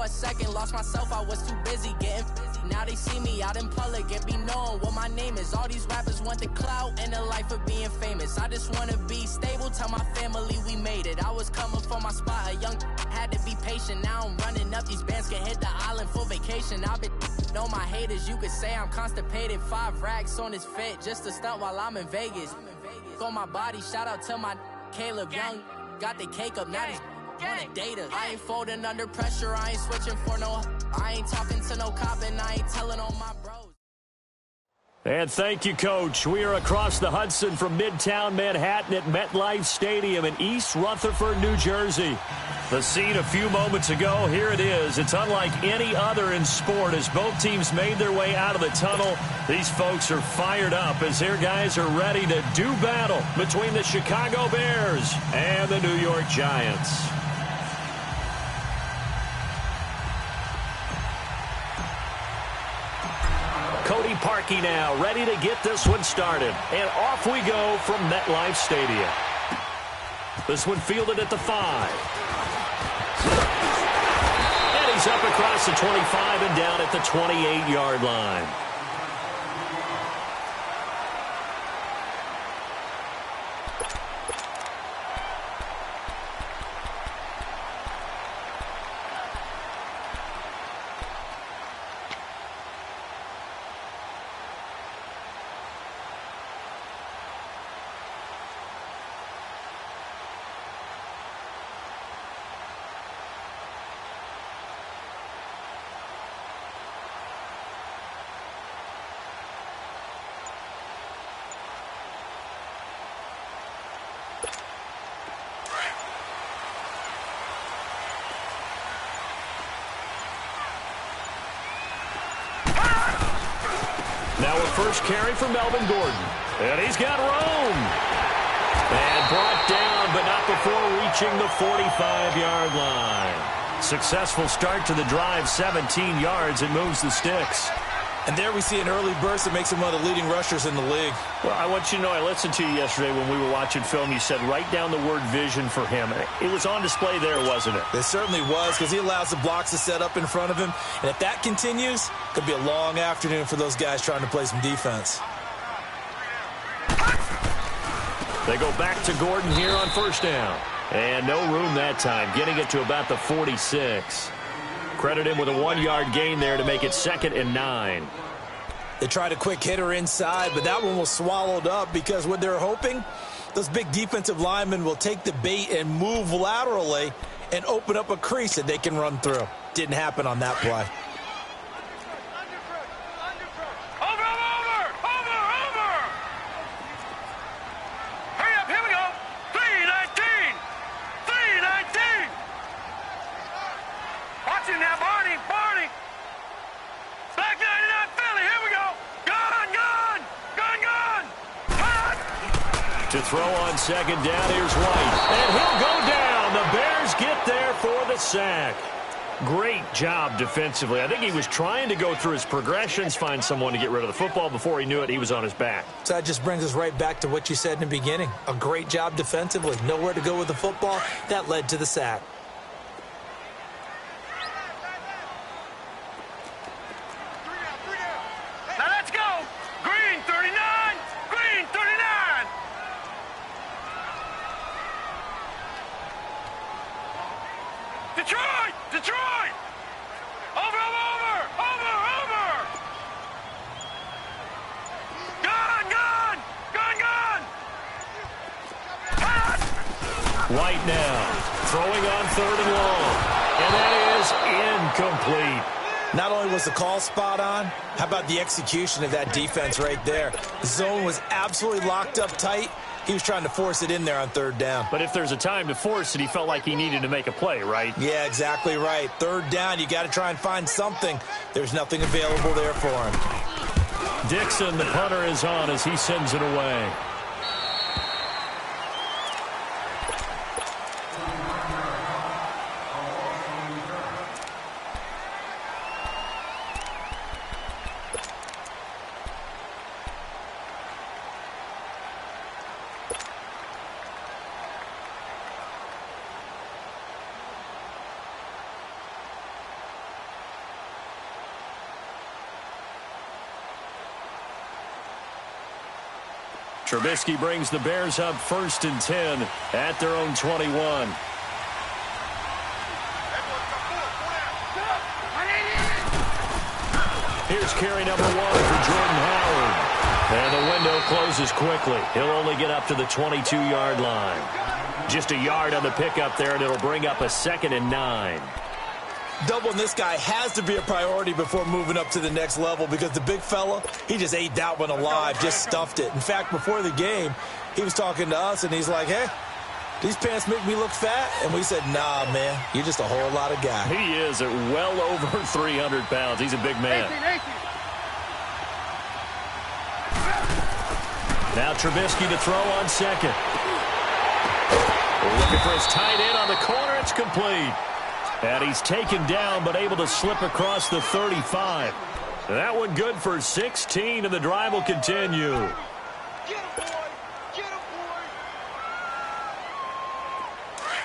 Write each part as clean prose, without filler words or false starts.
for a second, lost myself, I was too busy getting now they see me out in public and be knowing what my name is. All these rappers want the clout and the life of being famous. I just wanna be stable, tell my family we made it. I was coming from my spot, a young had to be patient. Now I'm running up, these bands can hit the island for vacation. I've been on my haters, you could say I'm constipated. 5 racks on his fit, just to stunt while I'm in Vegas. On my body, shout out to my Caleb Young. Got the cake up, now wanna data. I ain't folding under pressure, I ain't switching for no. I ain't talking to no cop and I ain't telling on my bros. And thank you, Coach. We are across the Hudson from Midtown Manhattan at MetLife Stadium in East Rutherford, New Jersey. The scene a few moments ago, here it is. It's unlike any other in sport as both teams made their way out of the tunnel. These folks are fired up as their guys are ready to do battle between the Chicago Bears and the New York Giants. Cody Parkey now, ready to get this one started. And off we go from MetLife Stadium. This one fielded at the 5. And he's up across the 25 and down at the 28-yard line. Now a first carry for Melvin Gordon. And he's got room. And brought down, but not before reaching the 45-yard line. Successful start to the drive, 17 yards. It moves the sticks. And there we see an early burst that makes him one of the leading rushers in the league. Well, I want you to know, I listened to you yesterday when we were watching film. You said write down the word vision for him. It was on display there, wasn't it? It certainly was, because he allows the blocks to set up in front of him. And if that continues, it could be a long afternoon for those guys trying to play some defense. They go back to Gordon here on first down. And no room that time, getting it to about the 46. Credit him with a 1-yard gain there to make it 2nd and 9. They tried a quick hitter inside, but that one was swallowed up because what they're hoping, those big defensive linemen will take the bait and move laterally and open up a crease that they can run through. Didn't happen on that play. To throw on second down, here's White. And he'll go down. The Bears get there for the sack. Great job defensively. I think he was trying to go through his progressions, find someone to get rid of the football. Before he knew it, he was on his back. So that just brings us right back to what you said in the beginning. A great job defensively. Nowhere to go with the football. That led to the sack. Detroit! Over! Gun! Pass! White now, throwing on 3rd and long. And that is incomplete. Not only was the call spot on, how about the execution of that defense right there? The zone was absolutely locked up tight. He was trying to force it in there on 3rd down. But if there's a time to force it, he felt like he needed to make a play, right? Yeah, exactly right. 3rd down, you got to try and find something. There's nothing available there for him. Dixon, the punter, is on as he sends it away. Trubisky brings the Bears up 1st and 10 at their own 21. Here's carry number 1 for Jordan Howard. And the window closes quickly. He'll only get up to the 22-yard line. Just a yard on the pickup there, and it'll bring up a 2nd and 9. Doubling this guy has to be a priority before moving up to the next level because the big fella, he just ate that one alive, just stuffed it. In fact, before the game, he was talking to us, and he's like, hey, these pants make me look fat? And we said, nah, man, you're just a whole lot of guy. He is at well over 300 pounds. He's a big man. Now Trubisky to throw on 2nd. Looking for his tight end on the corner. It's complete. And he's taken down but able to slip across the 35. That one good for 16, and the drive will continue.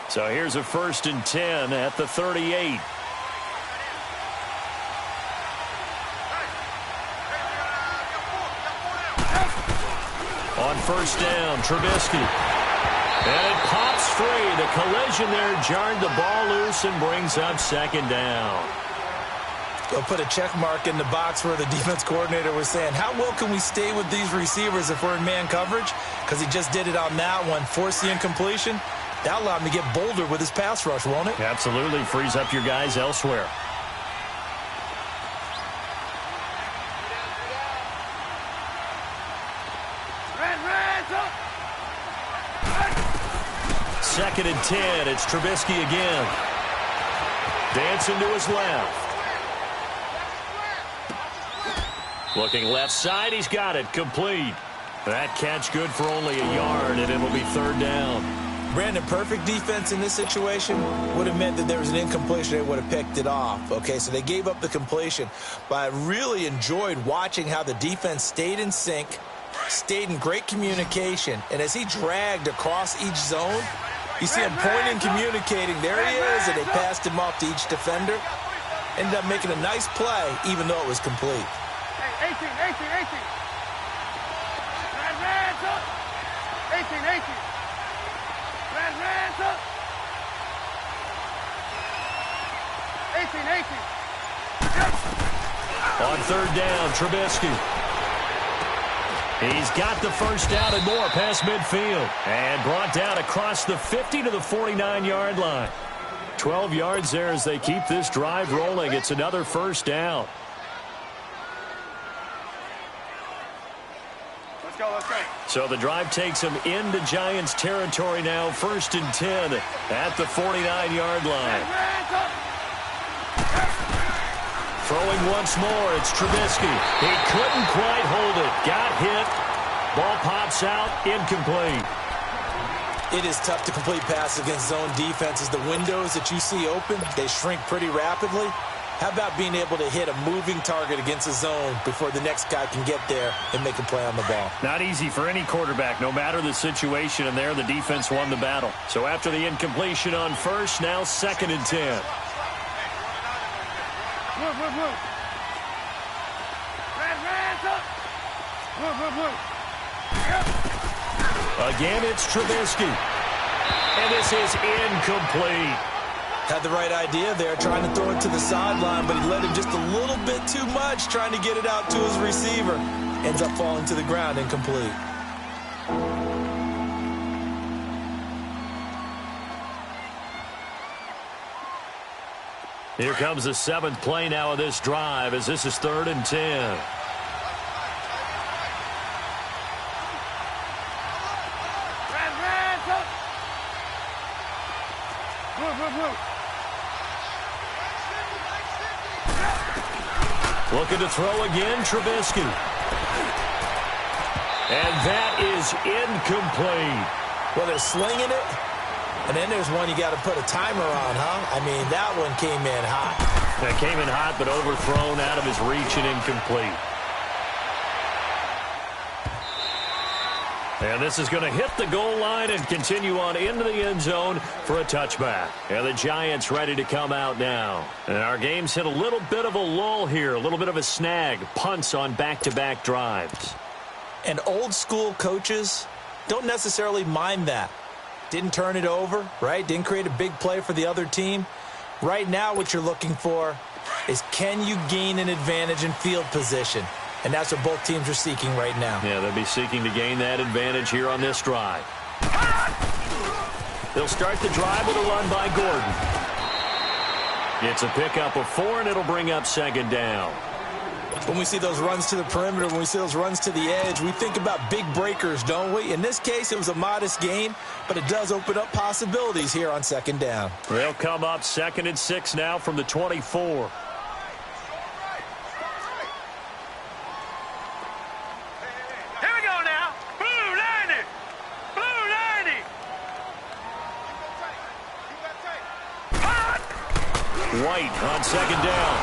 So here's a 1st and 10 at the 38. On 1st down, Trubisky. And it pops free. The collision there jarred the ball loose and brings up 2nd down. They'll put a check mark in the box where the defense coordinator was saying, how well can we stay with these receivers if we're in man coverage? Because he just did it on that one, forced the incompletion. That allowed him to get bolder with his pass rush, won't it? Absolutely. Frees up your guys elsewhere. Second and 10. It's Trubisky again. Dancing to his left. Looking left side. He's got it. Complete. That catch good for only a yard, and it'll be 3rd down. Brandon, perfect defense in this situation would have meant that there was an incompletion. They would have picked it off. Okay, so they gave up the completion. But I really enjoyed watching how the defense stayed in sync, stayed in great communication, and as he dragged across each zone, you see him pointing, communicating. There he is, and they passed him off to each defender. Ended up making a nice play, even though it was complete. 18. 18. On 3rd down, Trubisky. He's got the 1st down and more past midfield. And brought down across the 50 to the 49-yard line. 12 yards there as they keep this drive rolling. It's another 1st down. Let's go. So the drive takes them into Giants territory now. 1st and 10 at the 49-yard line. Throwing once more, it's Trubisky. He couldn't quite hold it. Got hit. Ball pops out. Incomplete. It is tough to complete passes against zone defenses. The windows that you see open, they shrink pretty rapidly. How about being able to hit a moving target against a zone before the next guy can get there and make a play on the ball? Not easy for any quarterback, no matter the situation, and there the defense won the battle. So after the incompletion on 1st, now 2nd and 10. Again, it's Trubisky. And this is incomplete. Had the right idea there, trying to throw it to the sideline, but he let him just a little bit too much, trying to get it out to his receiver. Ends up falling to the ground, incomplete. Here comes the 7th play now of this drive as this is 3rd and 10. Looking to throw again, Trubisky. And that is incomplete. Well, they're slinging it, and then there's one you got to put a timer on, huh? I mean, that one came in hot. That came in hot, but overthrown out of his reach and incomplete. And this is going to hit the goal line and continue on into the end zone for a touchback. And the Giants ready to come out now. And our game's hit a little bit of a lull here, a little bit of a snag. Punts on back-to-back drives. And old school coaches don't necessarily mind that. Didn't turn it over, right? Didn't create a big play for the other team. Right now what you're looking for is, can you gain an advantage in field position? And that's what both teams are seeking right now. Yeah, they'll be seeking to gain that advantage here on this drive. They'll start the drive with a run by Gordon. It's a pickup of 4, and it'll bring up second down. When we see those runs to the perimeter, when we see those runs to the edge, we think about big breakers, don't we? In this case, it was a modest gain, but it does open up possibilities here on second down. They'll come up 2nd and 6 now from the 24. White on second down.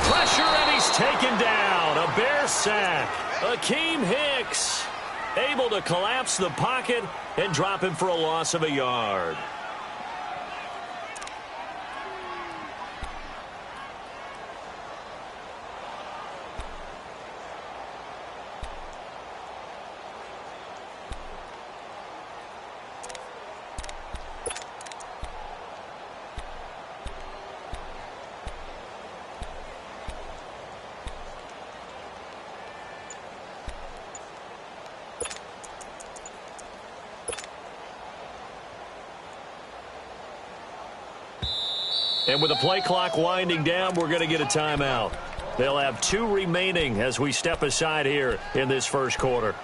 Pressure, and he's taken down. A Bear sack. Akeem Hicks able to collapse the pocket and drop him for a loss of a yard. And with the play clock winding down, we're going to get a timeout. They'll have 2 remaining as we step aside here in this first quarter.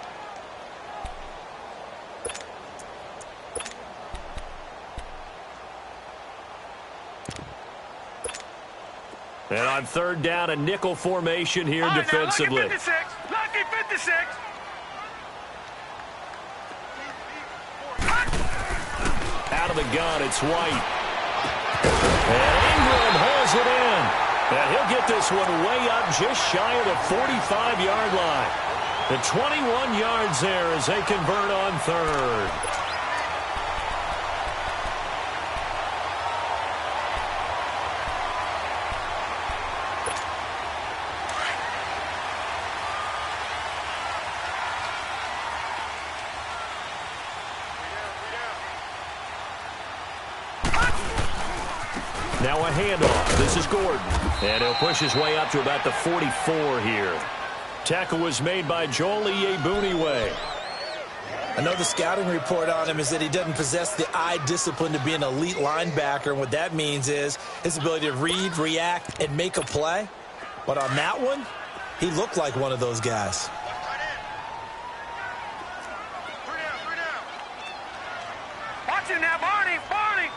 And on 3rd down, a nickel formation here defensively. Lucky 56. Lucky 56. Out of the gun, it's White. And Ingram holds it in. And he'll get this one way up just shy of the 45-yard line. The 21 yards there as they convert on 3rd. Now a handoff. This is Gordon. And he'll push his way up to about the 44 here. Tackle was made by Joel Iyiegbuniwe. I know the scouting report on him is that he doesn't possess the eye discipline to be an elite linebacker. And what that means is his ability to read, react, and make a play. But on that one, he looked like one of those guys. Watch it now, Barney. Barney.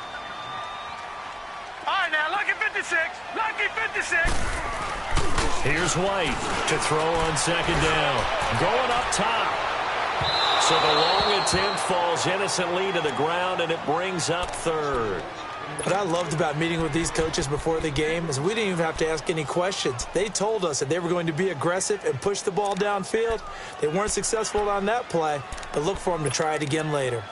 All right, now, lucky 56. Lucky 56. Here's White to throw on 2nd down. Going up top. So the long attempt falls innocently to the ground, and it brings up 3rd. What I loved about meeting with these coaches before the game is we didn't even have to ask any questions. They told us that they were going to be aggressive and push the ball downfield. They weren't successful on that play, but look for them to try it again later.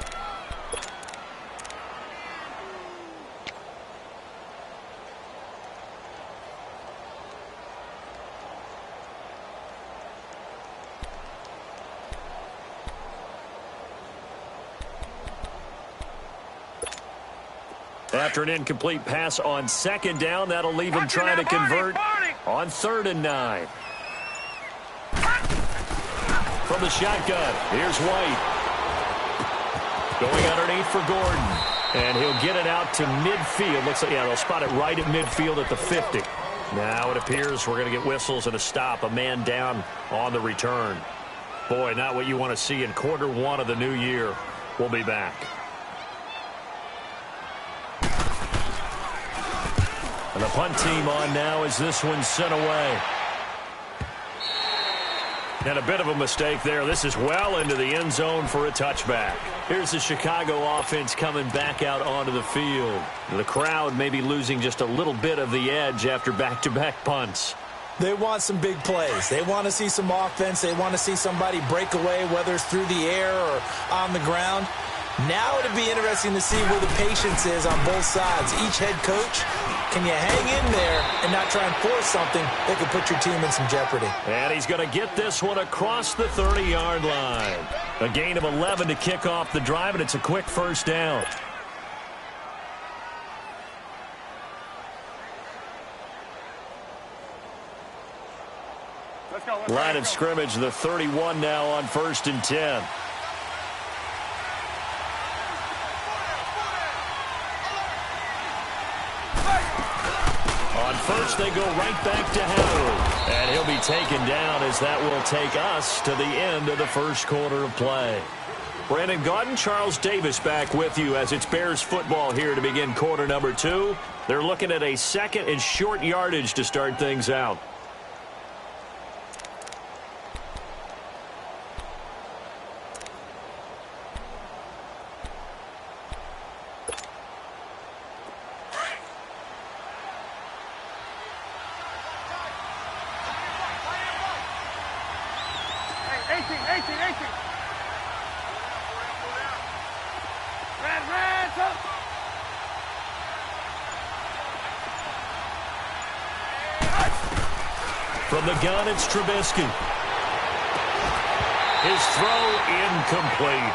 After an incomplete pass on 2nd down, that'll leave him trying to convert on 3rd and 9. From the shotgun, here's White. Going underneath for Gordon. And he'll get it out to midfield. Looks like, yeah, they'll spot it right at midfield at the 50. Now it appears we're going to get whistles and a stop. A man down on the return. Boy, not what you want to see in quarter 1 of the new year. We'll be back. And the punt team on now as this one's sent away. And a bit of a mistake there. This is well into the end zone for a touchback. Here's the Chicago offense coming back out onto the field. The crowd may be losing just a little bit of the edge after back-to-back punts. They want some big plays. They want to see some offense. They want to see somebody break away, whether it's through the air or on the ground. Now it'll be interesting to see where the patience is on both sides. Each head coach Can you hang in there and not try and force something that could put your team in some jeopardy? And he's going to get this one across the 30-yard line. A gain of 11 to kick off the drive, and it's a quick first down. Line of scrimmage, the 31 now on 1st and 10. On first, they go right back to Howard. And he'll be taken down as that will take us to the end of the first quarter of play. Brandon Gaudin, Charles Davis back with you as it's Bears football here to begin quarter number 2. They're looking at a second and short yardage to start things out. From the gun, it's Trubisky. His throw incomplete.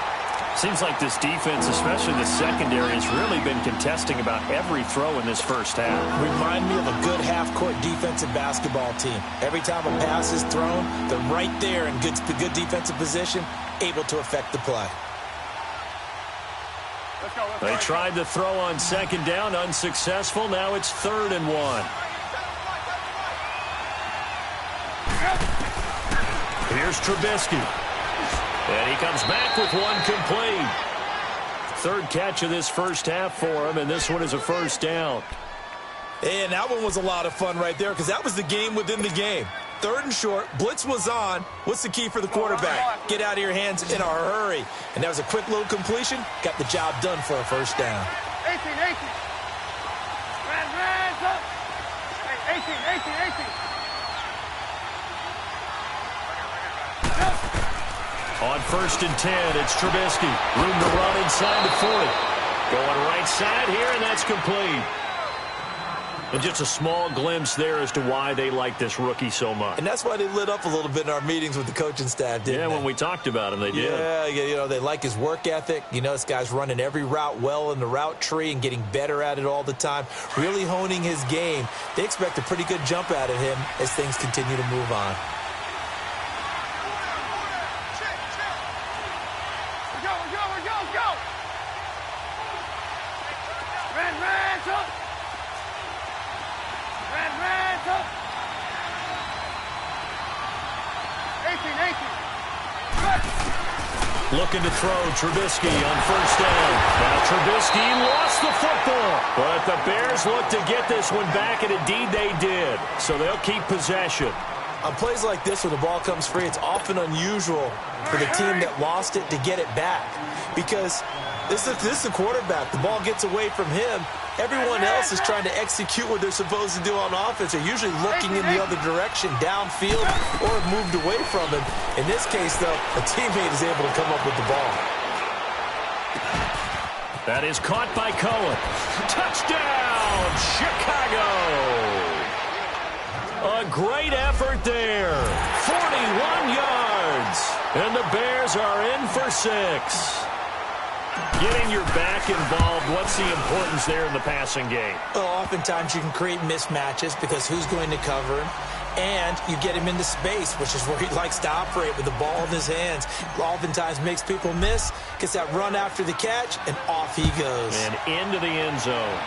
Seems like this defense, especially the secondary, has really been contesting about every throw in this first half. Remind me of a good half-court defensive basketball team. Every time a pass is thrown, they're right there in good defensive position, able to affect the play. They tried to throw on second down, unsuccessful. Now it's 3rd and 1. Here's Trubisky. And he comes back with one complete. 3rd catch of this first half for him, and this one is a first down. And that one was a lot of fun right there because that was the game within the game. 3rd and short, blitz was on. What's the key for the quarterback? Get out of your hands in a hurry. And that was a quick little completion. Got the job done for a first down. 18. Hands up. Hey, 18. On 1st and 10, it's Trubisky. Room to run inside the 40. Going right side here, and that's complete. And just a small glimpse there as to why they like this rookie so much. And that's why they lit up a little bit in our meetings with the coaching staff, didn't they? Yeah, when we talked about him, they did. Yeah, you know, they like his work ethic. You know, this guy's running every route well in the route tree and getting better at it all the time, really honing his game. They expect a pretty good jump out of him as things continue to move on. Looking to throw Trubisky on 1st down. Now Trubisky lost the football. But the Bears look to get this one back, and indeed they did. So they'll keep possession. On plays like this where the ball comes free, it's often unusual for the team that lost it to get it back. Because this is the quarterback. The ball gets away from him. Everyone else is trying to execute what they're supposed to do on offense. They're usually looking in the other direction, downfield, or have moved away from him. In this case, though, a teammate is able to come up with the ball. That is caught by Cohen. Touchdown, Chicago! A great effort there. 41 yards. And the Bears are in for 6. Getting your back involved, what's the importance there in the passing game? Well, oftentimes you can create mismatches because who's going to cover him? And you get him into space, which is where he likes to operate with the ball in his hands. Oftentimes makes people miss, gets that run after the catch, and off he goes. And into the end zone.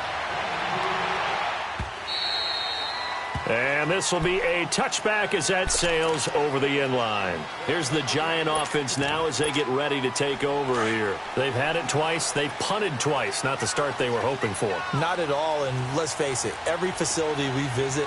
And this will be a touchback as that sails over the end line. Here's the Giant offense now as they get ready to take over here. They've had it twice. They've punted twice. Not the start they were hoping for. Not at all, and let's face it, every facility we visit,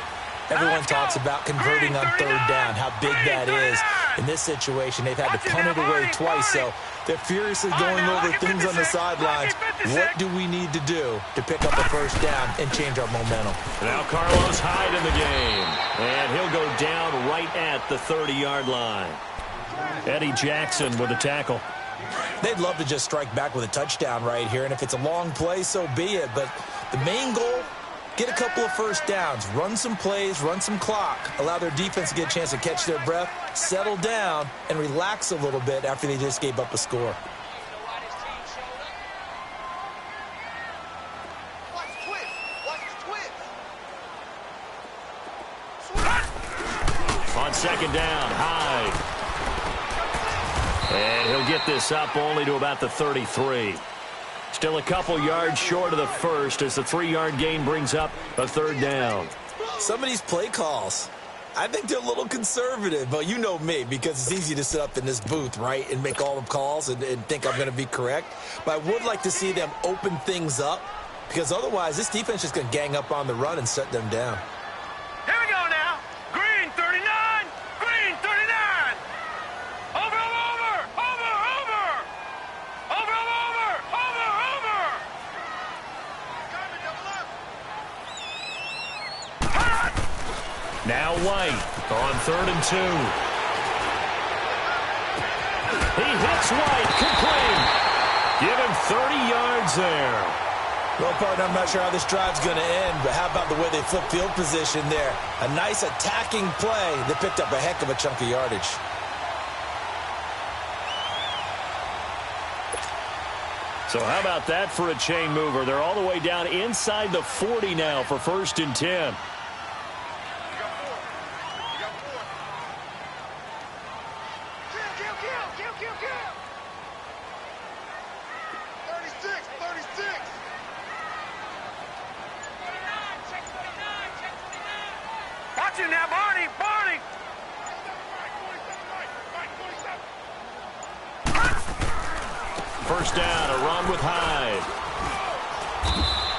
everyone talks about converting on 3rd down, how big that is. In this situation, they've had to punt it away twice, so they're furiously going over things on the sidelines. What do we need to do to pick up a first down and change our momentum? Now Carlos Hyde in the game, and he'll go down right at the 30-yard line. Eddie Jackson with a tackle. They'd love to just strike back with a touchdown right here, and if it's a long play, so be it. But the main goal get a couple of first downs, run some plays, run some clock, allow their defense to get a chance to catch their breath, settle down, and relax a little bit after they just gave up a score. On second down, Hyde. And he'll get this up only to about the 33. Still a couple yards short of the first as the 3-yard gain brings up a third down. Some of these play calls, I think they're a little conservative, but you know me, because it's easy to sit up in this booth, right, and make all the calls and think I'm going to be correct. But I would like to see them open things up, because otherwise this defense is just going to gang up on the run and shut them down. Here we go now. Green 39. Green 39. Over, over, over, over. Over, over, over, over. Now White on 3rd and 2. He hits White, complete. Give him 30 yards there. Well, partner, I'm not sure how this drive's going to end, but how about the way they flip field position there? A nice attacking play that picked up a heck of a chunk of yardage. So how about that for a chain mover? They're all the way down inside the 40 now for 1st and 10. Now, Barney, Barney. First down, a run with Hyde.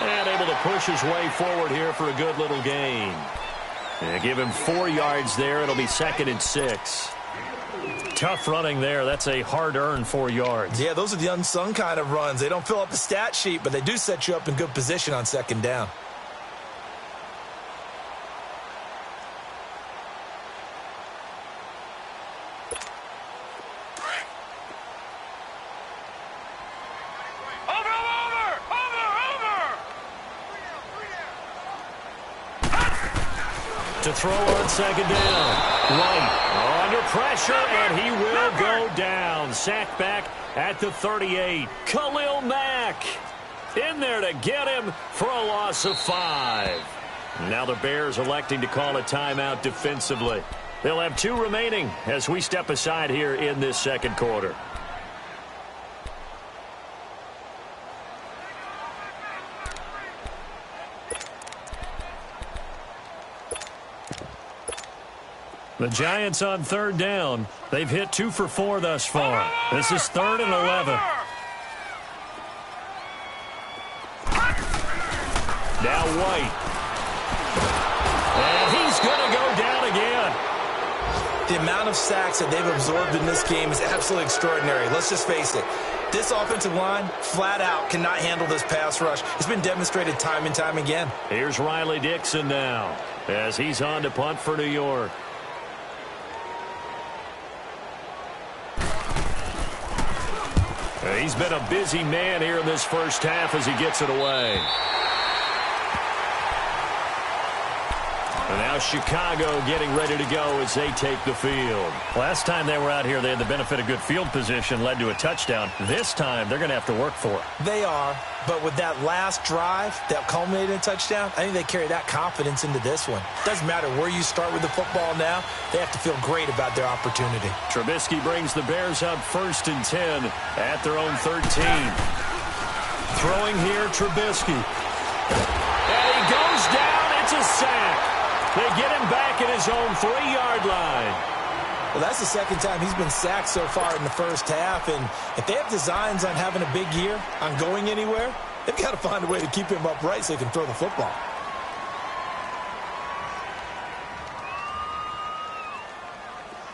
And able to push his way forward here for a good little gain. And give him 4 yards there. It'll be 2nd and 6. Tough running there. That's a hard-earned 4 yards. Yeah, those are the unsung kind of runs. They don't fill up the stat sheet, but they do set you up in good position on 2nd down. To throw on 2nd down. White under pressure, and he will go down. Sacked back at the 38. Khalil Mack in there to get him for a loss of 5. Now the Bears electing to call a timeout defensively. They'll have 2 remaining as we step aside here in this 2nd quarter. The Giants on 3rd down. They've hit 2 for 4 thus far. This is 3rd and 11. Now White. And he's going to go down again. The amount of sacks that they've absorbed in this game is absolutely extraordinary. Let's just face it. This offensive line, flat out, cannot handle this pass rush. It's been demonstrated time and time again. Here's Riley Dixon now as he's on to punt for New York. He's been a busy man here in this first half as he gets it away. And now Chicago getting ready to go as they take the field. Last time they were out here, they had the benefit of good field position, led to a touchdown. This time, they're going to have to work for it. They are, but with that last drive that culminated in a touchdown, I think they carry that confidence into this one. Doesn't matter where you start with the football now, they have to feel great about their opportunity. Trubisky brings the Bears up 1st and 10 at their own 13. Throwing here, Trubisky. And he goes down. It's a sack. They get him back at his own 3-yard line. Well, that's the 2nd time he's been sacked so far in the first half. And if they have designs on having a big year, on going anywhere, they've got to find a way to keep him upright so he can throw the football.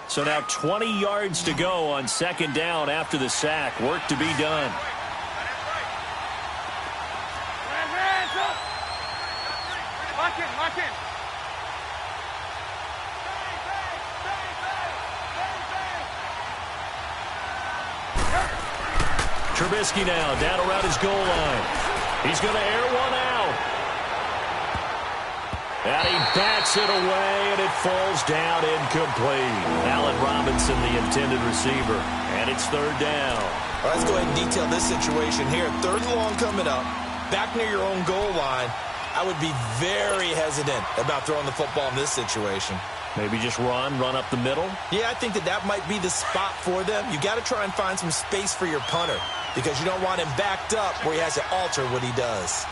So now 20 yards to go on 2nd down after the sack. Work to be done. Lock in. Trubisky now down around his goal line. He's going to air one out. And he bats it away, and it falls down incomplete. Allen Robinson, the intended receiver. And it's third down. All right, let's go ahead and detail this situation here. Third and long coming up, back near your own goal line. I would be very hesitant about throwing the football in this situation. Maybe just run up the middle? Yeah, I think that might be the spot for them. You got to try and find some space for your punter because you don't want him backed up where he has to alter what he does.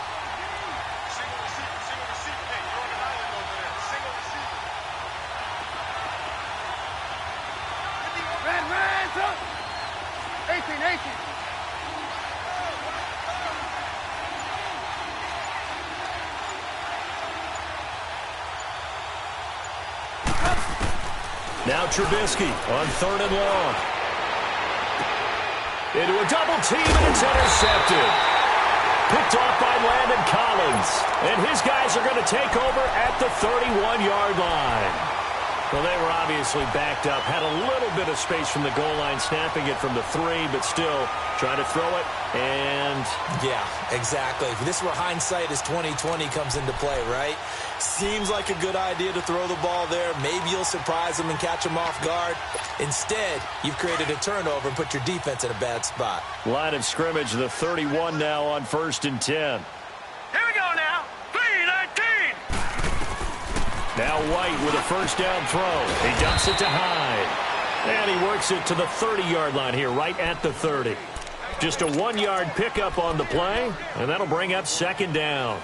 Now Trubisky on third and long. Into a double team, and it's intercepted. Picked off by Landon Collins. And his guys are going to take over at the 31-yard line. Well, they were obviously backed up. Had a little bit of space from the goal line, snapping it from the 3, but still trying to throw it. And yeah, exactly. This is where hindsight is 20/20 comes into play, right? Seems like a good idea to throw the ball there. Maybe you'll surprise them and catch them off guard. Instead, you've created a turnover and put your defense in a bad spot. Line of scrimmage, the 31 now on 1st and 10. Here we go now. 3-19. Now White with a first down throw. He dumps it to Hyde. And he works it to the 30-yard line here, right at the 30. Just a 1-yard pickup on the play, and that'll bring up second down.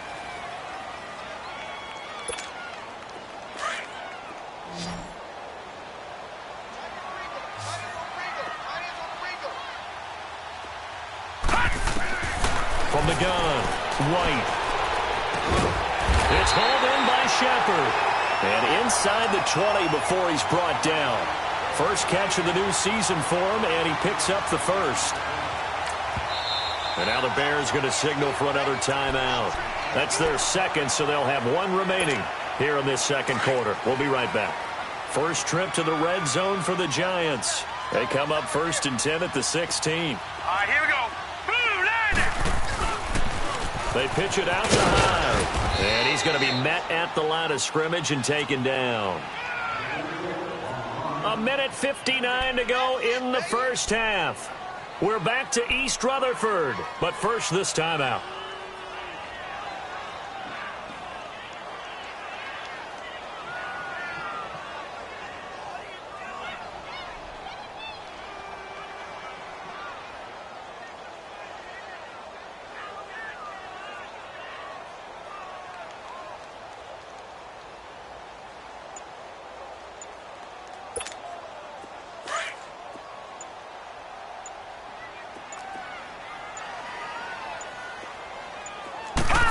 From the gun, White. It's hauled in by Shepard. And inside the 20 before he's brought down. First catch of the new season for him, and he picks up the first. And now the Bears going to signal for another timeout. That's their second, so they'll have one remaining here in this second quarter. We'll be right back. First trip to the red zone for the Giants. They come up 1st and 10 at the 16. All right, here we go. Boom, landed. They pitch it out to Hyde. And he's going to be met at the line of scrimmage and taken down. A minute 59 to go in the first half. We're back to East Rutherford, but first this timeout.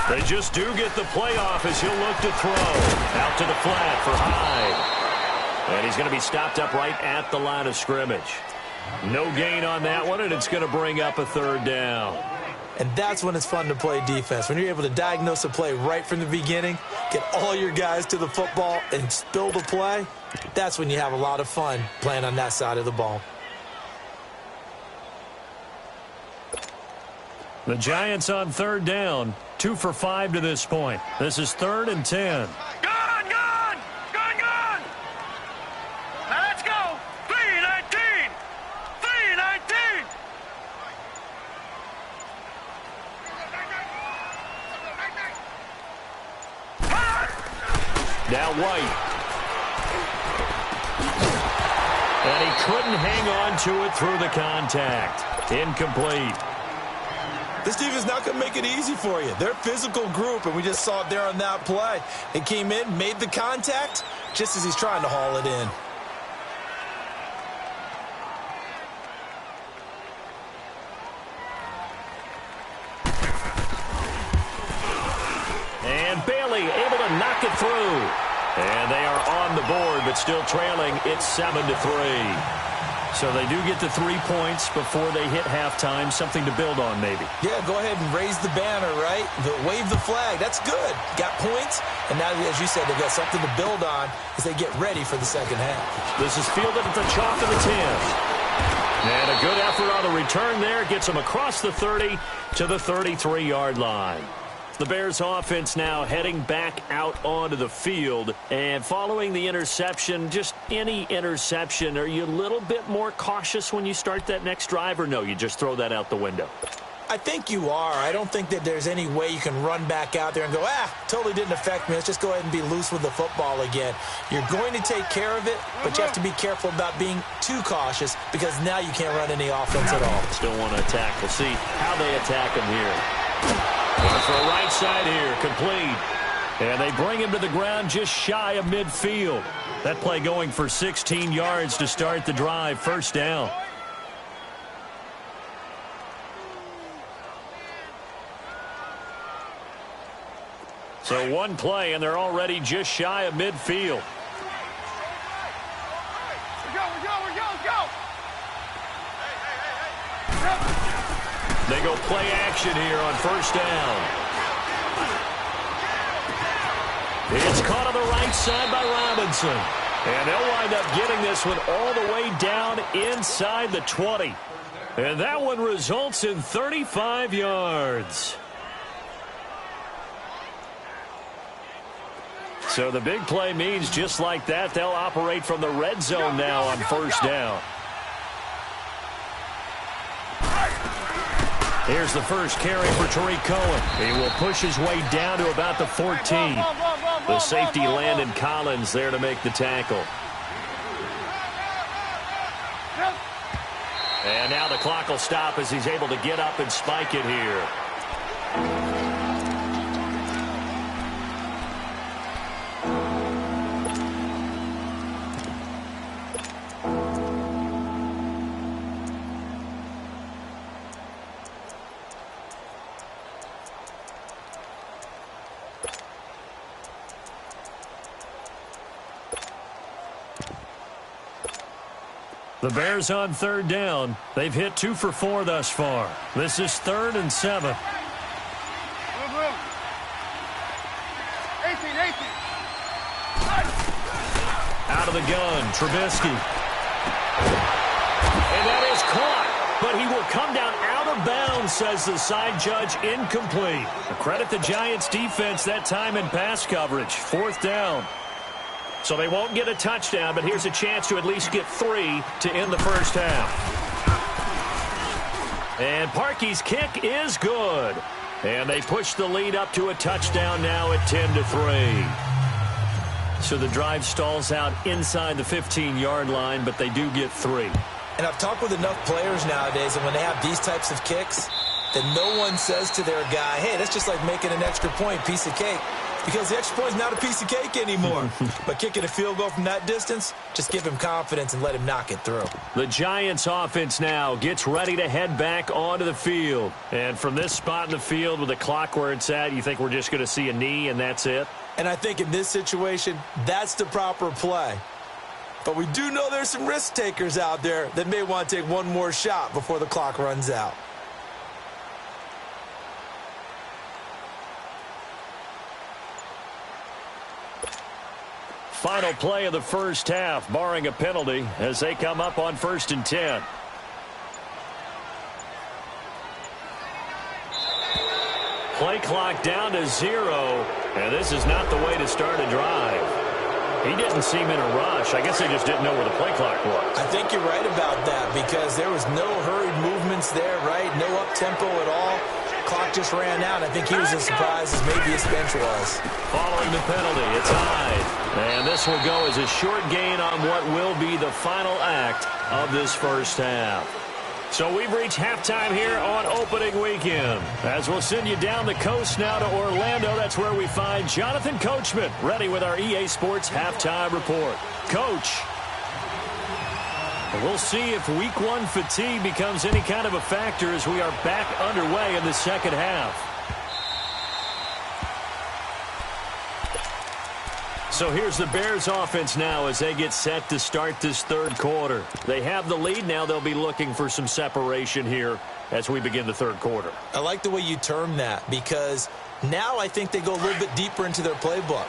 They just do get the playoff as he'll look to throw. Out to the flat for Hyde. And he's going to be stopped up right at the line of scrimmage. No gain on that one, and it's going to bring up a third down. And that's when it's fun to play defense. When you're able to diagnose a play right from the beginning, get all your guys to the football, and spill the play, that's when you have a lot of fun playing on that side of the ball. The Giants on third down, 2 for 5 to this point. This is 3rd and 10. Gone! Now let's go. 3-19. 3-19. Now White. And he couldn't hang on to it through the contact. Incomplete. This team is not going to make it easy for you. They're a physical group, and we just saw it there on that play. They came in, made the contact, just as he's trying to haul it in. And Bailey able to knock it through. And they are on the board, but still trailing. It's 7-3. So they do get the 3 points before they hit halftime. Something to build on, maybe. Yeah, go ahead and raise the banner, right? Wave the flag. That's good. Got points. And now, as you said, they've got something to build on as they get ready for the second half. This is fielded at the chalk of the 10. And a good effort on the return there. Gets them across the 30 to the 33-yard line. The Bears offense now heading back out onto the field. And following the interception, just any interception, are you a little bit more cautious when you start that next drive, or no, you just throw that out the window? I think you are. I don't think that there's any way you can run back out there and go, totally didn't affect me. Let's just go ahead and be loose with the football again. You're going to take care of it, but you have to be careful about being too cautious because now you can't run any offense at all. Still want to attack. We'll see how they attack him here. Going for a right side here, complete. And they bring him to the ground just shy of midfield. That play going for 16 yards to start the drive, first down. So one play, and they're already just shy of midfield. They go play action here on first down. It's caught on the right side by Robinson. And they'll wind up getting this one all the way down inside the 20. And that one results in 35 yards. So the big play means just like that, they'll operate from the red zone now on first down. Here's the first carry for Tariq Cohen. He will push his way down to about the 14. The safety Landon Collins there to make the tackle. And now the clock will stop as he's able to get up and spike it here. The Bears on third down. They've hit 2 for 4 thus far. This is 3rd and 7. 18. Out of the gun, Trubisky. And that is caught, but he will come down out of bounds, says the side judge, incomplete. Credit the Giants defense that time in pass coverage. 4th down. So they won't get a touchdown, but here's a chance to at least get 3 to end the first half. And Parkey's kick is good. And they push the lead up to a touchdown now at 10-3. So the drive stalls out inside the 15-yard line, but they do get 3. And I've talked with enough players nowadays, and when they have these types of kicks, that no one says to their guy, hey, that's just like making an extra point, piece of cake. Because the extra point is not a piece of cake anymore. But kicking a field goal from that distance, just give him confidence and let him knock it through. The Giants offense now gets ready to head back onto the field. And from this spot in the field with the clock where it's at, you think we're just going to see a knee and that's it? And I think in this situation, that's the proper play. But we do know there's some risk takers out there that may want to take one more shot before the clock runs out. Final play of the first half, barring a penalty, as they come up on 1st and 10. Play clock down to 0, and this is not the way to start a drive. He didn't seem in a rush. I guess they just didn't know where the play clock was. I think you're right about that because there was no hurried movements there, right? No up-tempo at all. Clock just ran out. I think he was as surprised as maybe his bench was. Following the penalty, it's Hyde. And this will go as a short gain on what will be the final act of this first half. So we've reached halftime here on opening weekend. As we'll send you down the coast now to Orlando, that's where we find Jonathan Coachman ready with our EA Sports halftime report. Coach, we'll see if week 1 fatigue becomes any kind of a factor as we are back underway in the second half. So here's the Bears offense now as they get set to start this third quarter. They have the lead now. They'll be looking for some separation here as we begin the third quarter. I like the way you term that because now I think they go a little bit deeper into their playbook.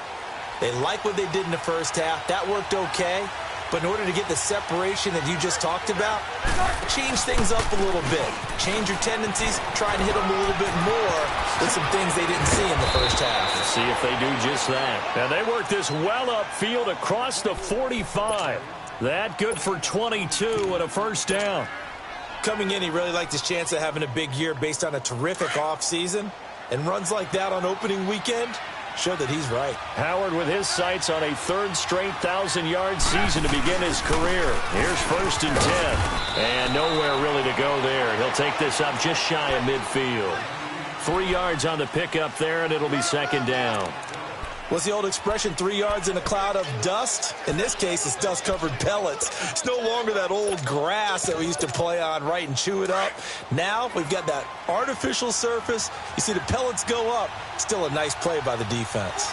They like what they did in the first half. That worked okay. But in order to get the separation that you just talked about, change things up a little bit. Change your tendencies, try and hit them a little bit more with some things they didn't see in the first half. Let's see if they do just that. And they work this well upfield across the 45. That good for 22 and a first down. Coming in, he really liked his chance of having a big year based on a terrific offseason. And runs like that on opening weekend show that he's right. Howard with his sights on a third straight 1,000-yard season to begin his career. Here's 1st and 10. And nowhere really to go there. He'll take this up just shy of midfield. 3 yards on the pickup there, and it'll be 2nd down. What's the old expression, 3 yards in a cloud of dust? In this case, it's dust-covered pellets. It's no longer that old grass that we used to play on, right, and chew it up. Now we've got that artificial surface. You see the pellets go up. Still a nice play by the defense.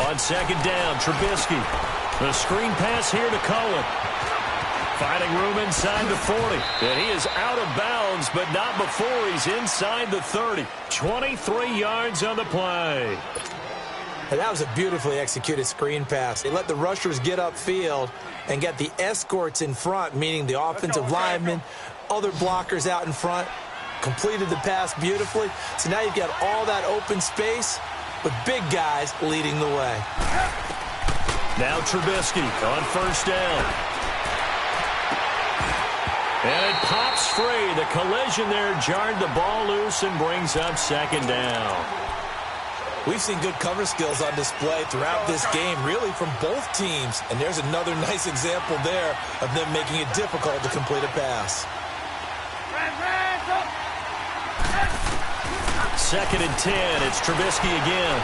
On 2nd down, Trubisky. The screen pass here to Cohen. Finding room inside the 40. And he is out of bounds, but not before he's inside the 30. 23 yards on the play. And that was a beautifully executed screen pass. They let the rushers get upfield and get the escorts in front, meaning the offensive linemen, other blockers out in front. Completed the pass beautifully. So now you've got all that open space with big guys leading the way. Now Trubisky on 1st down. And it pops free. The collision there jarred the ball loose and brings up 2nd down. We've seen good cover skills on display throughout this game, really from both teams. And there's another nice example there of them making it difficult to complete a pass. 2nd and 10. It's Trubisky again.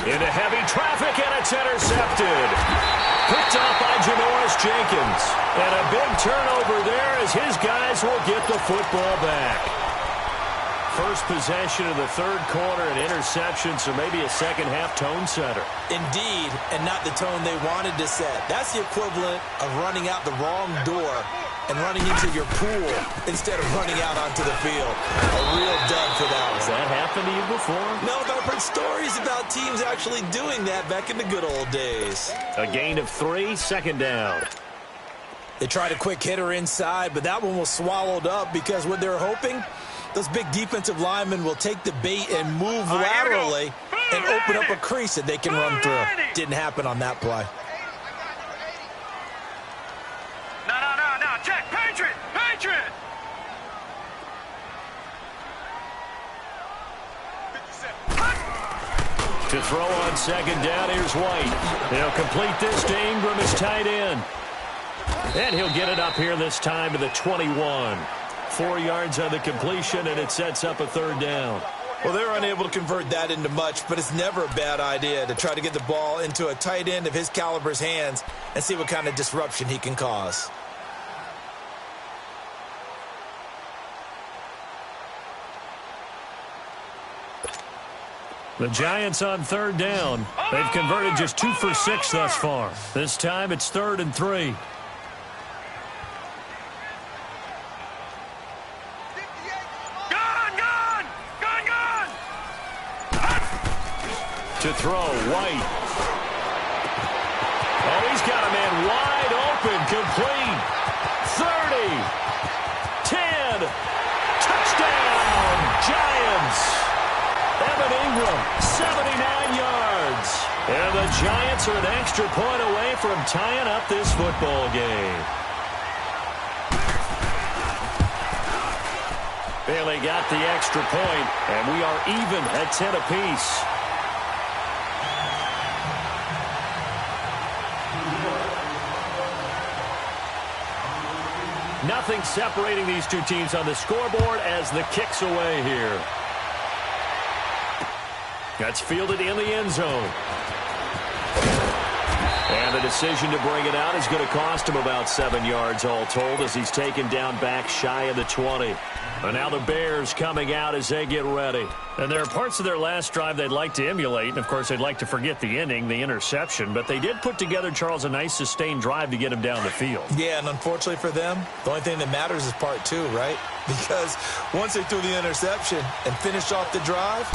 Into heavy traffic, and it's intercepted. Picked off by Janoris Jenkins. And a big turnover there as his guys will get the football back. First possession of the 3rd quarter, and interceptions, or maybe a second-half tone setter. Indeed, and not the tone they wanted to set. That's the equivalent of running out the wrong door and running into your pool instead of running out onto the field. A real dud for that one. Has that happened to you before? No, but I've heard stories about teams actually doing that back in the good old days. A gain of 3, 2nd down. They tried a quick hitter inside, but that one was swallowed up because what they're hoping, those big defensive linemen will take the bait and move laterally and open up a crease that they can run through. Didn't happen on that play. No, check, Patriot! To throw on 2nd down, here's White. They'll complete this to Ingram as tight end. And he'll get it up here this time to the 21. 4 yards on the completion, and it sets up a 3rd down. Well, they're unable to convert that into much, but it's never a bad idea to try to get the ball into a tight end of his caliber's hands and see what kind of disruption he can cause. The Giants on 3rd down. They've converted just 2 for 6 thus far. This time it's 3rd and 3. To throw, White. Oh, he's got a man wide open, complete. 30, 10, touchdown, Giants. Evan Ingram, 79 yards. And the Giants are an extra point away from tying up this football game. Bailey got the extra point, and we are even at 10 apiece. Nothing separating these two teams on the scoreboard as the kick's away here. That's fielded in the end zone. And the decision to bring it out is going to cost him about 7 yards all told as he's taken down back shy of the 20. And now the Bears coming out as they get ready. And there are parts of their last drive they'd like to emulate. And, of course, they'd like to forget the inning, the interception. But they did put together, Charles, a nice sustained drive to get him down the field. Yeah, and unfortunately for them, the only thing that matters is part 2, right? Because once they threw the interception and finished off the drive,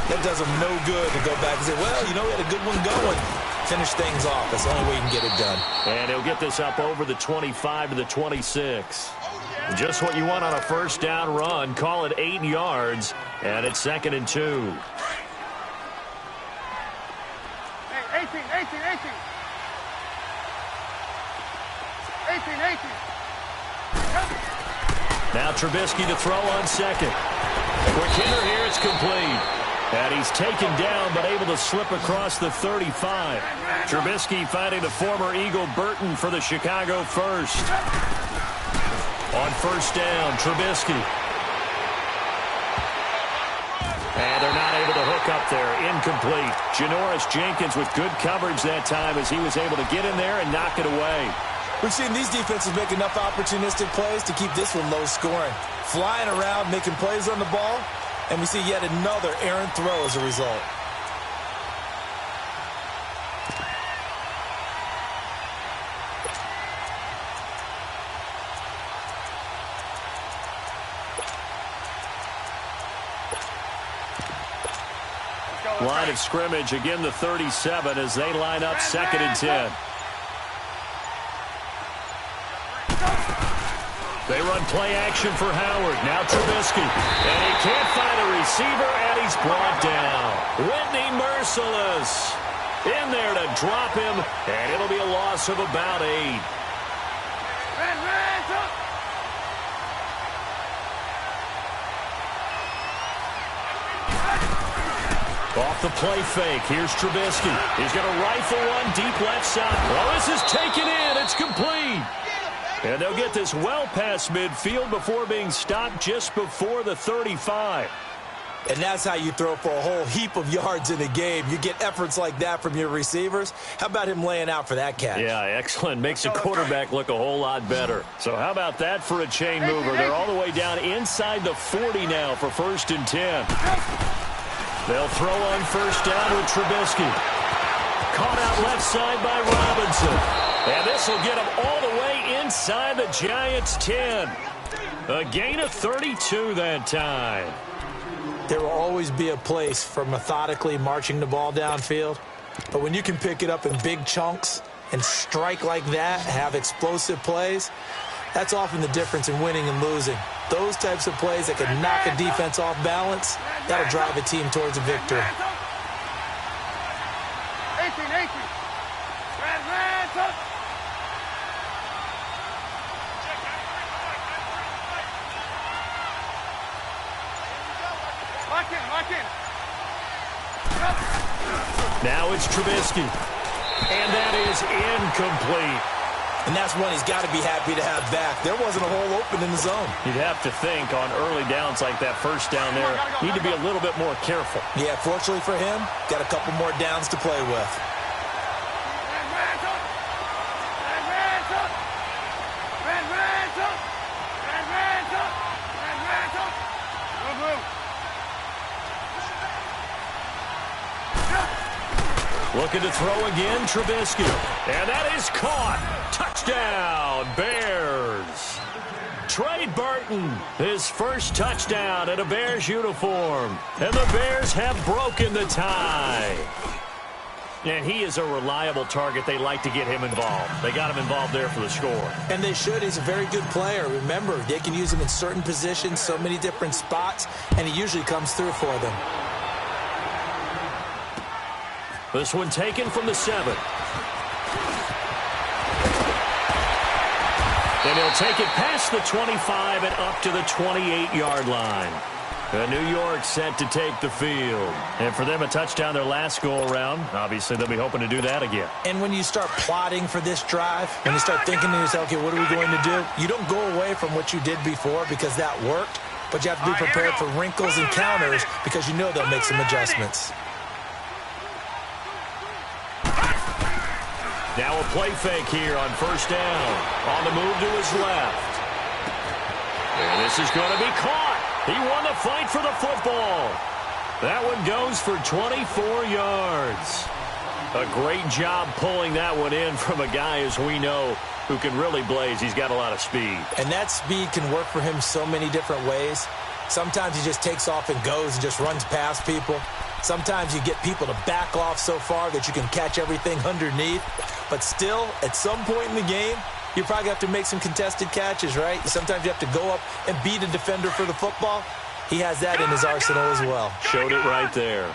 that does them no good to go back and say, well, you know, we had a good one going. Finish things off. That's the only way you can get it done. And he'll get this up over the 25 to the 26. Just what you want on a first down run. Call it 8 yards, and it's 2nd and 2. Hey, 18. 18. Now Trubisky to throw on second. Quick hitter here, it's complete. And he's taken down, but able to slip across the 35. Trubisky finding the former Eagle Burton for the Chicago first. On first down, Trubisky. And they're not able to hook up there. Incomplete. Janoris Jenkins with good coverage that time as he was able to get in there and knock it away. We've seen these defenses make enough opportunistic plays to keep this one low scoring. Flying around, making plays on the ball, and we see yet another errant throw as a result. Line of scrimmage, again the 37 as they line up 2nd and 10. They run play action for Howard. Now Trubisky. And he can't find a receiver, and he's brought down. Whitney Merciless in there to drop him, and it'll be a loss of about 8. Off the play fake, here's Trubisky. He's going to rifle one deep left side. Well, this is taken in. It's complete. And they'll get this well past midfield before being stopped just before the 35. And that's how you throw for a whole heap of yards in a game. You get efforts like that from your receivers. How about him laying out for that catch? Yeah, excellent. Makes the quarterback look a whole lot better. So how about that for a chain mover? They're all the way down inside the 40 now for 1st and 10. They'll throw on first down with Trubisky. Caught out left side by Robinson. And this will get him all the way inside the Giants' 10. A gain of 32 that time. There will always be a place for methodically marching the ball downfield. But when you can pick it up in big chunks and strike like that, have explosive plays, that's often the difference in winning and losing. Those types of plays that can knock a defense off balance, that'll drive a team towards a victory. 18. Lock in. Now it's Trubisky. And that is incomplete. And that's one he's got to be happy to have back. There wasn't a hole open in the zone. You'd have to think on early downs like that first down there, need to be a little bit more careful. Yeah, fortunately for him, got a couple more downs to play with. Looking to throw again, Trubisky. And that is caught. Touchdown, Bears. Trey Burton, his first touchdown in a Bears uniform. And the Bears have broken the tie. And he is a reliable target. They like to get him involved. They got him involved there for the score. And they should. He's a very good player. Remember, they can use him in certain positions, so many different spots, and he usually comes through for them. This one taken from the 7. And he'll take it past the 25 and up to the 28-yard line. New York set to take the field. And for them, a touchdown their last go-around. Obviously, they'll be hoping to do that again. And when you start plotting for this drive, when you start thinking to yourself, okay, what are we going to do? You don't go away from what you did before because that worked, but you have to be prepared for wrinkles and counters because you know they'll make some adjustments. Now a play fake here on first down. On the move to his left. And this is going to be caught. He won the fight for the football. That one goes for 24 yards. A great job pulling that one in from a guy, as we know, who can really blaze. He's got a lot of speed. And that speed can work for him so many different ways. Sometimes he just takes off and goes and just runs past people. Sometimes you get people to back off so far that you can catch everything underneath. But still, at some point in the game, you probably have to make some contested catches, right? Sometimes you have to go up and beat a defender for the football. He has that in his arsenal as well. Showed it right there.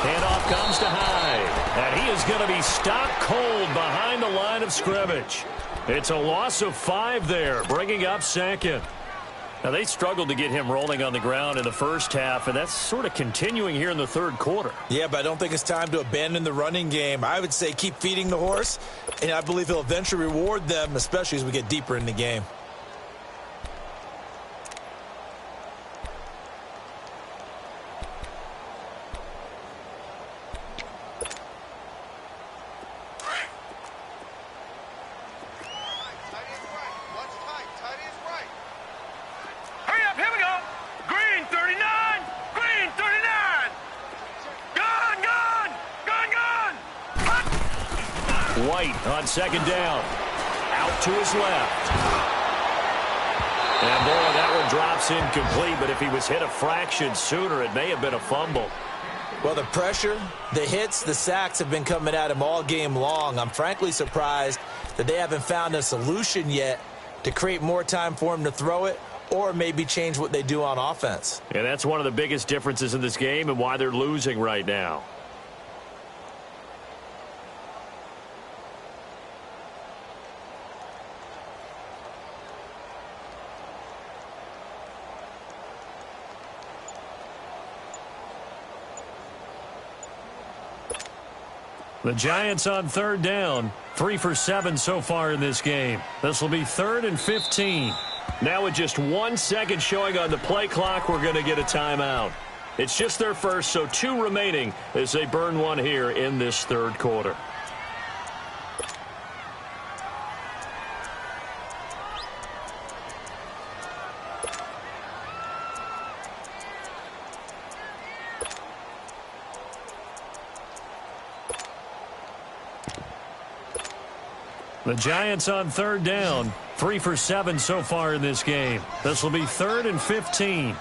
Handoff comes to Hyde, and he is going to be stopped cold behind the line of scrimmage. It's a loss of 5 there, bringing up second. Now, they struggled to get him rolling on the ground in the first half, and that's sort of continuing here in the third quarter. Yeah, but I don't think it's time to abandon the running game. I would say keep feeding the horse, and I believe he'll eventually reward them, especially as we get deeper in the game. White on second down. Out to his left. And boy, that one drops incomplete, but if he was hit a fraction sooner, it may have been a fumble. Well, the pressure, the hits, the sacks have been coming at him all game long. I'm frankly surprised that they haven't found a solution yet to create more time for him to throw it or maybe change what they do on offense. And that's one of the biggest differences in this game and why they're losing right now. The Giants on third down, 3 for 7 so far in this game. This will be 3rd and 15. Now with just 1 second showing on the play clock, we're going to get a timeout. It's just their first, so 2 remaining as they burn one here in this third quarter. The Giants on third down, 3 for 7 so far in this game. This will be 3rd and 15.